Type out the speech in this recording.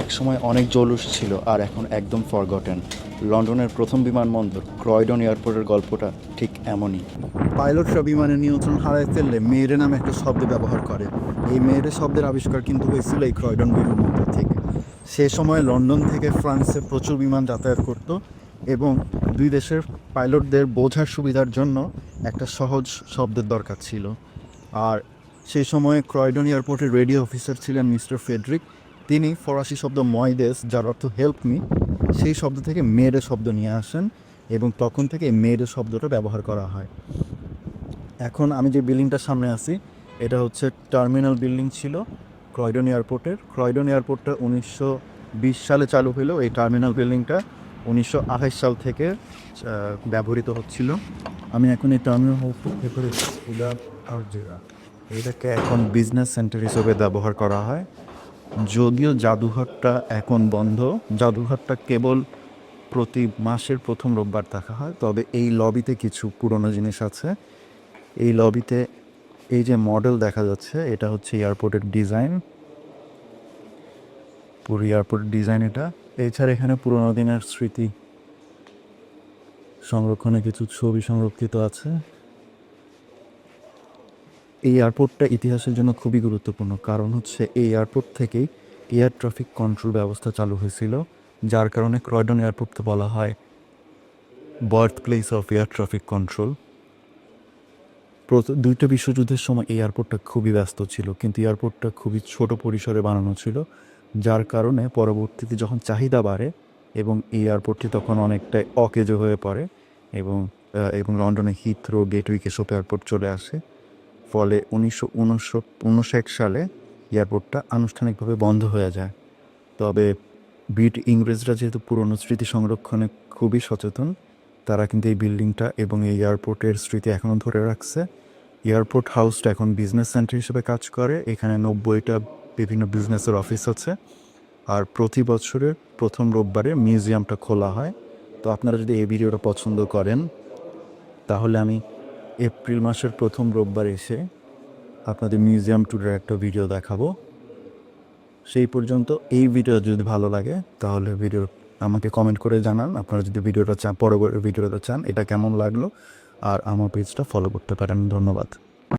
একসময় অনেক জৌলুস ছিল আর এখন একদম ফরগটেন। লন্ডনের প্রথম বিমানবন্দর ক্রয়ডন এয়ারপোর্টের গল্পটা ঠিক এমনই। পাইলটরা বিমানের নিয়ন্ত্রণ হারায় ফেললে মেয়েরে নামে একটা শব্দ ব্যবহার করে। এই মেয়েরে শব্দের আবিষ্কার কিন্তু হয়েছিল এই ক্রয়ডন বিমানবন্দর থেকে। সে সময় লন্ডন থেকে ফ্রান্সে প্রচুর বিমান যাতায়াত করত এবং দুই দেশের পাইলটদের বোঝার সুবিধার জন্য একটা সহজ শব্দের দরকার ছিল। আর সেই সময়ে ক্রয়ডন এয়ারপোর্টের রেডিও অফিসার ছিলেন মিস্টার ফেডরিক। তিনি ফরাসি শব্দ ময়দেস, যার অর্থ হেল্প মি, সেই শব্দ থেকে মেয়েরে শব্দ নিয়ে আসেন এবং তখন থেকে মেয়েরে শব্দটা ব্যবহার করা হয়। এখন আমি যে বিল্ডিংটার সামনে আছি এটা হচ্ছে টার্মিনাল বিল্ডিং ছিল ক্রয়ডন এয়ারপোর্টের। ক্রয়ডন এয়ারপোর্টটা 1920 সালে চালু হলেও এই টার্মিনাল বিল্ডিংটা 1928 সাল থেকে ব্যবহৃত হচ্ছিল। আমি এখন এই টার্মিনাল ভেতরে এটাকে এখন বিজনেস সেন্টার হিসেবে ব্যবহার করা হয়। যদিও জাদুঘরটা এখন বন্ধ, জাদুঘরটা কেবল প্রতি মাসের প্রথম রোববার দেখা হয়। তবে এই লবিতে কিছু পুরনো জিনিস আছে। এই লবিতে এই যে মডেল দেখা যাচ্ছে এটা হচ্ছে এয়ারপোর্টের ডিজাইন, পুরো এয়ারপোর্টের ডিজাইন এটা। এছাড়া এখানে পুরোনো দিনের স্মৃতি সংরক্ষণে কিছু ছবি সংরক্ষিত আছে। এই এয়ারপোর্টটা ইতিহাসের জন্য খুবই গুরুত্বপূর্ণ, কারণ হচ্ছে এই এয়ারপোর্ট থেকেই এয়ার ট্রাফিক কন্ট্রোল ব্যবস্থা চালু হয়েছিল, যার কারণে ক্রয়ডন এয়ারপোর্টকে বলা হয় birth place of air traffic control. দুইটা বিশ্বযুদ্ধের সময় এই এয়ারপোর্টটা খুবই ব্যস্ত ছিল, কিন্তু এয়ারপোর্টটা খুবই ছোট পরিসরে বানানো ছিল, যার কারণে পরবর্তীতে যখন চাহিদা বাড়ে এবং এই এয়ারপোর্টটি তখন অনেকটাই অকেজো হয়ে পড়ে এবং লন্ডনে হিথ্রো, গেটউইক এসব এয়ারপোর্ট চলে আসে। ফলে 1959 সালে এয়ারপোর্টটা আনুষ্ঠানিকভাবে বন্ধ হয়ে যায়। তবে ইংরেজরা যেহেতু পুরনো স্মৃতি সংরক্ষণে খুবই সচেতন, তারা কিন্তু এই বিল্ডিংটা এবং এই এয়ারপোর্টের স্মৃতি এখনও ধরে রাখছে। এয়ারপোর্ট হাউসটা এখন বিজনেস সেন্টার হিসেবে কাজ করে। এখানে 90টা বিভিন্ন বিজনেসের অফিস আছে। আর প্রতি বছরের প্রথম রোববারে মিউজিয়ামটা খোলা হয়। তো আপনারা যদি এই ভিডিওটা পছন্দ করেন তাহলে আমি এপ্রিল মাসের প্রথম রোববার এসে আপনাদের মিউজিয়াম ট্যুরের একটা ভিডিও দেখাবো। সেই পর্যন্ত এই ভিডিও যদি ভালো লাগে তাহলে আমাকে কমেন্ট করে জানান। আপনারা যদি ভিডিওটা চান, পরবর্তী ভিডিওটা চান এটা কেমন লাগলো, আর আমার পেজটা ফলো করতে পারেন। ধন্যবাদ।